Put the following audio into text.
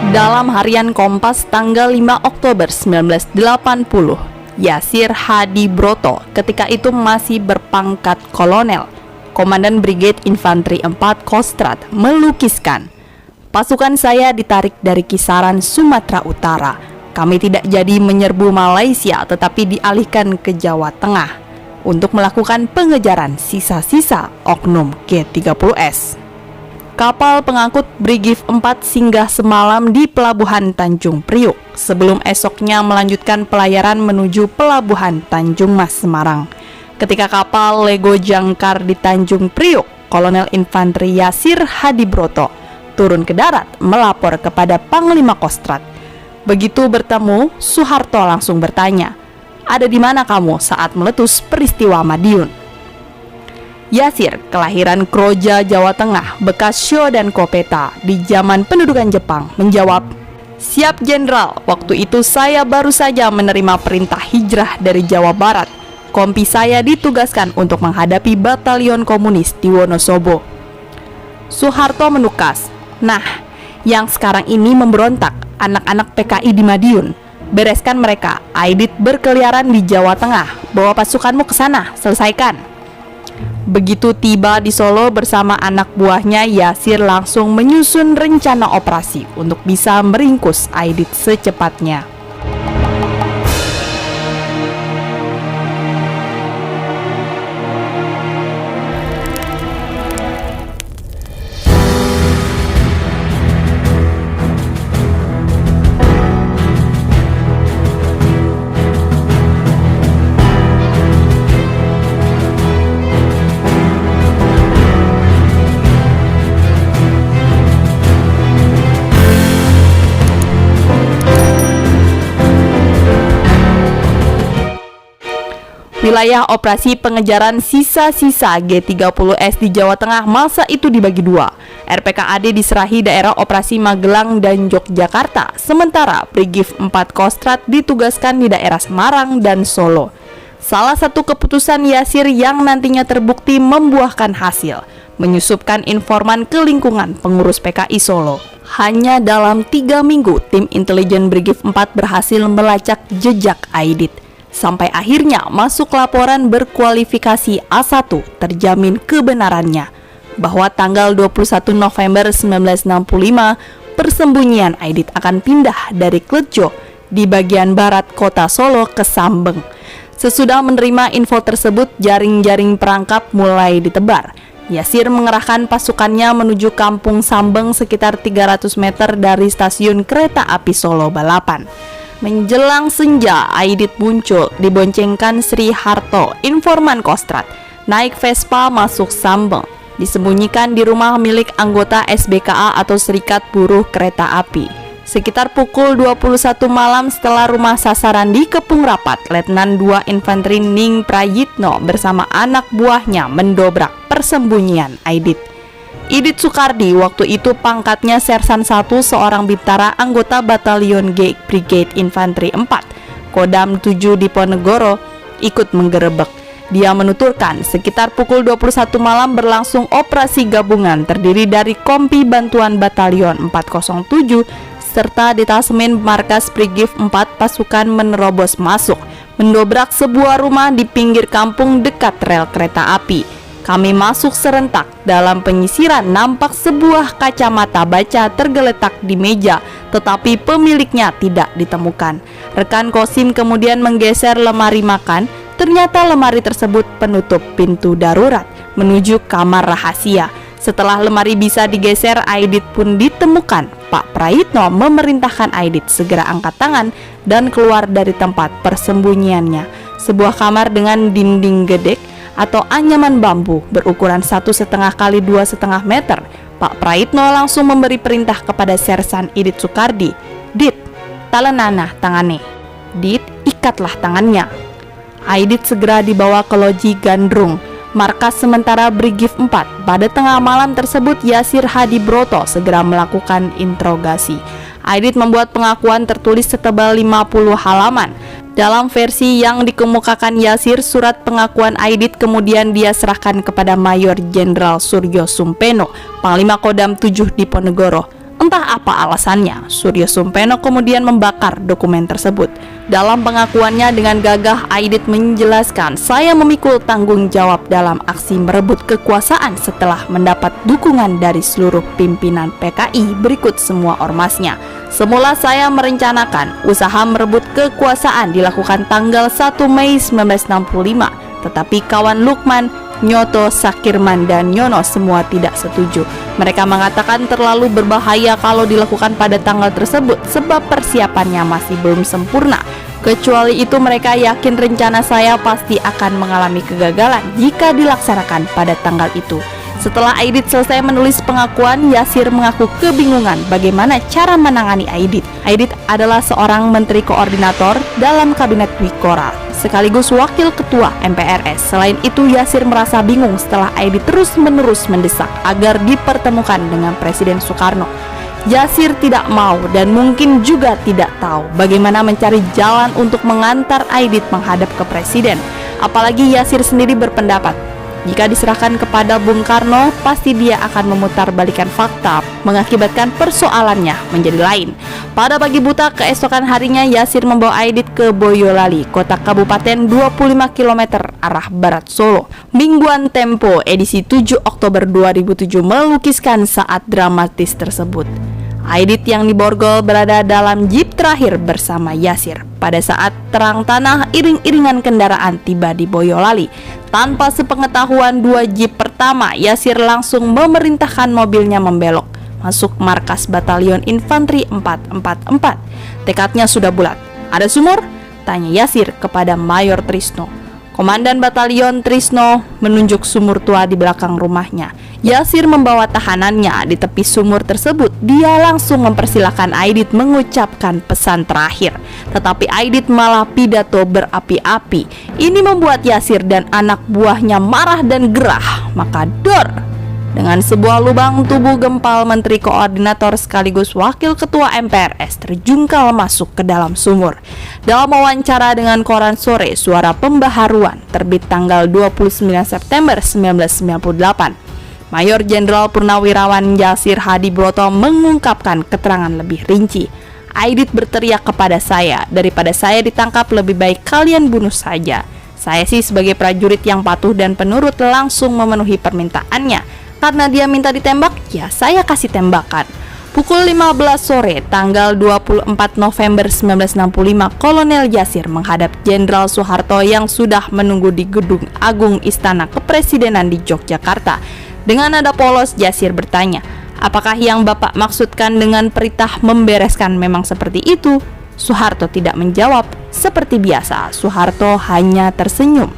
Dalam harian Kompas tanggal 5 Oktober 1980, Yasir Hadibroto ketika itu masih berpangkat kolonel, Komandan Brigade Infanteri 4 Kostrad, melukiskan, "Pasukan saya ditarik dari kisaran Sumatera Utara. Kami tidak jadi menyerbu Malaysia tetapi dialihkan ke Jawa Tengah untuk melakukan pengejaran sisa-sisa oknum G30S. Kapal pengangkut Brigif 4 singgah semalam di Pelabuhan Tanjung Priuk sebelum esoknya melanjutkan pelayaran menuju Pelabuhan Tanjung Mas Semarang. Ketika kapal Lego jangkar di Tanjung Priuk, Kolonel Infanteri Yasir Hadibroto turun ke darat melapor kepada Panglima Kostrad. Begitu bertemu, Soeharto langsung bertanya, "Ada di mana kamu saat meletus peristiwa Madiun?" Yasir, kelahiran Kroja, Jawa Tengah, bekas Sho dan Kopeta di zaman pendudukan Jepang, menjawab, "Siap Jenderal, waktu itu saya baru saja menerima perintah hijrah dari Jawa Barat. Kompi saya ditugaskan untuk menghadapi batalion komunis di Wonosobo." Soeharto menukas, "Nah, yang sekarang ini memberontak, anak-anak PKI di Madiun. Bereskan mereka, Aidit berkeliaran di Jawa Tengah, bawa pasukanmu ke sana, selesaikan." Begitu tiba di Solo bersama anak buahnya, Yasir langsung menyusun rencana operasi untuk bisa meringkus Aidit secepatnya. Wilayah operasi pengejaran sisa-sisa G30S di Jawa Tengah masa itu dibagi dua. RPKAD diserahi daerah operasi Magelang dan Yogyakarta, sementara Brigif 4 Kostrad ditugaskan di daerah Semarang dan Solo. Salah satu keputusan Yasir yang nantinya terbukti membuahkan hasil, menyusupkan informan ke lingkungan pengurus PKI Solo. Hanya dalam 3 minggu, tim intelijen Brigif 4 berhasil melacak jejak Aidit. Sampai akhirnya masuk laporan berkualifikasi A1, terjamin kebenarannya bahwa tanggal 21 November 1965 persembunyian Aidit akan pindah dari Kletjo di bagian barat kota Solo ke Sambeng. Sesudah menerima info tersebut, jaring-jaring perangkap mulai ditebar. Yasir mengerahkan pasukannya menuju kampung Sambeng sekitar 300 meter dari stasiun kereta api Solo Balapan. Menjelang senja, Aidit muncul diboncengkan Sri Harto, informan Kostrad, naik Vespa masuk Sambeng, disembunyikan di rumah milik anggota SBKA atau Serikat Buruh Kereta Api. Sekitar pukul 21 malam setelah rumah sasaran dikepung rapat, Letnan 2 Infanteri Ning Prayitno bersama anak buahnya mendobrak persembunyian Aidit. Idit Sukardi waktu itu pangkatnya Sersan 1, seorang bintara anggota Batalion G Brigade Infanteri 4, Kodam 7 Diponegoro, ikut menggerebek. Dia menuturkan sekitar pukul 21 malam berlangsung operasi gabungan terdiri dari Kompi Bantuan Batalion 407 serta detasemen markas Brigif 4 pasukan menerobos masuk, mendobrak sebuah rumah di pinggir kampung dekat rel kereta api. Kami masuk serentak. Dalam penyisiran nampak sebuah kacamata baca tergeletak di meja, tetapi pemiliknya tidak ditemukan. Rekan Kosim kemudian menggeser lemari makan. Ternyata lemari tersebut penutup pintu darurat menuju kamar rahasia. Setelah lemari bisa digeser, Aidit pun ditemukan. Pak Prayitno memerintahkan Aidit segera angkat tangan dan keluar dari tempat persembunyiannya. Sebuah kamar dengan dinding gedek atau anyaman bambu berukuran 1,5 kali 2,5 meter. Pak Prayitno langsung memberi perintah kepada Sersan Idit Sukardi, "Dit, talenanah tangane. Dit, ikatlah tangannya." Aidit segera dibawa ke loji Gandrung, markas sementara Brigif 4. Pada tengah malam tersebut, Yasir Hadibroto segera melakukan interogasi. Aidit membuat pengakuan tertulis setebal 50 halaman. Dalam versi yang dikemukakan Yasir, surat pengakuan Aidit kemudian dia serahkan kepada Mayor Jenderal Suryo Sumpeno, Panglima Kodam 7 Diponegoro. Entah apa alasannya, Suryo Sumpeno kemudian membakar dokumen tersebut. Dalam pengakuannya dengan gagah, Aidit menjelaskan, "Saya memikul tanggung jawab dalam aksi merebut kekuasaan setelah mendapat dukungan dari seluruh pimpinan PKI berikut semua ormasnya. Semula saya merencanakan usaha merebut kekuasaan dilakukan tanggal 1 Mei 1965, tetapi kawan Lukman, Nyoto, Sakirman, dan Nyono semua tidak setuju. Mereka mengatakan terlalu berbahaya kalau dilakukan pada tanggal tersebut sebab persiapannya masih belum sempurna. Kecuali itu mereka yakin rencana saya pasti akan mengalami kegagalan jika dilaksanakan pada tanggal itu." Setelah Aidit selesai menulis pengakuan, Yasir mengaku kebingungan bagaimana cara menangani Aidit. Aidit adalah seorang menteri koordinator dalam kabinet Wikora, sekaligus wakil ketua MPRS. Selain itu, Yasir merasa bingung setelah Aidit terus-menerus mendesak agar dipertemukan dengan Presiden Soekarno. Yasir tidak mau dan mungkin juga tidak tahu bagaimana mencari jalan untuk mengantar Aidit menghadap ke Presiden. Apalagi Yasir sendiri berpendapat, jika diserahkan kepada Bung Karno, pasti dia akan memutarbalikkan fakta, mengakibatkan persoalannya menjadi lain. Pada pagi buta keesokan harinya, Yasir membawa Aidit ke Boyolali, kota kabupaten 25 km arah barat Solo. Mingguan Tempo edisi 7 Oktober 2007 melukiskan saat dramatis tersebut. Aidit yang diborgol berada dalam jeep terakhir bersama Yasir. Pada saat terang tanah, iring-iringan kendaraan tiba di Boyolali. Tanpa sepengetahuan dua jeep pertama, Yasir langsung memerintahkan mobilnya membelok masuk markas Batalion Infanteri 444. Tekadnya sudah bulat. "Ada sumur?" tanya Yasir kepada Mayor Trisno. Komandan Batalion Trisno menunjuk sumur tua di belakang rumahnya. Yasir membawa tahanannya di tepi sumur tersebut. Dia langsung mempersilahkan Aidit mengucapkan pesan terakhir. Tetapi Aidit malah pidato berapi-api. Ini membuat Yasir dan anak buahnya marah dan gerah. Maka dor! Dengan sebuah lubang, tubuh gempal Menteri Koordinator sekaligus Wakil Ketua MPRS terjungkal masuk ke dalam sumur. Dalam wawancara dengan koran Sore, Suara Pembaharuan, terbit tanggal 29 September 1998, Mayor Jenderal Purnawirawan Yasir Hadi Broto mengungkapkan keterangan lebih rinci. "Aidit berteriak kepada saya, daripada saya ditangkap lebih baik kalian bunuh saja. Saya sih sebagai prajurit yang patuh dan penurut langsung memenuhi permintaannya. Karena dia minta ditembak, ya saya kasih tembakan." Pukul 15 sore tanggal 24 November 1965, Kolonel Yasir menghadap Jenderal Soeharto yang sudah menunggu di Gedung Agung Istana Kepresidenan di Yogyakarta. Dengan nada polos, Yasir bertanya, "Apakah yang Bapak maksudkan dengan perintah membereskan memang seperti itu?" Soeharto tidak menjawab. Seperti biasa, Soeharto hanya tersenyum.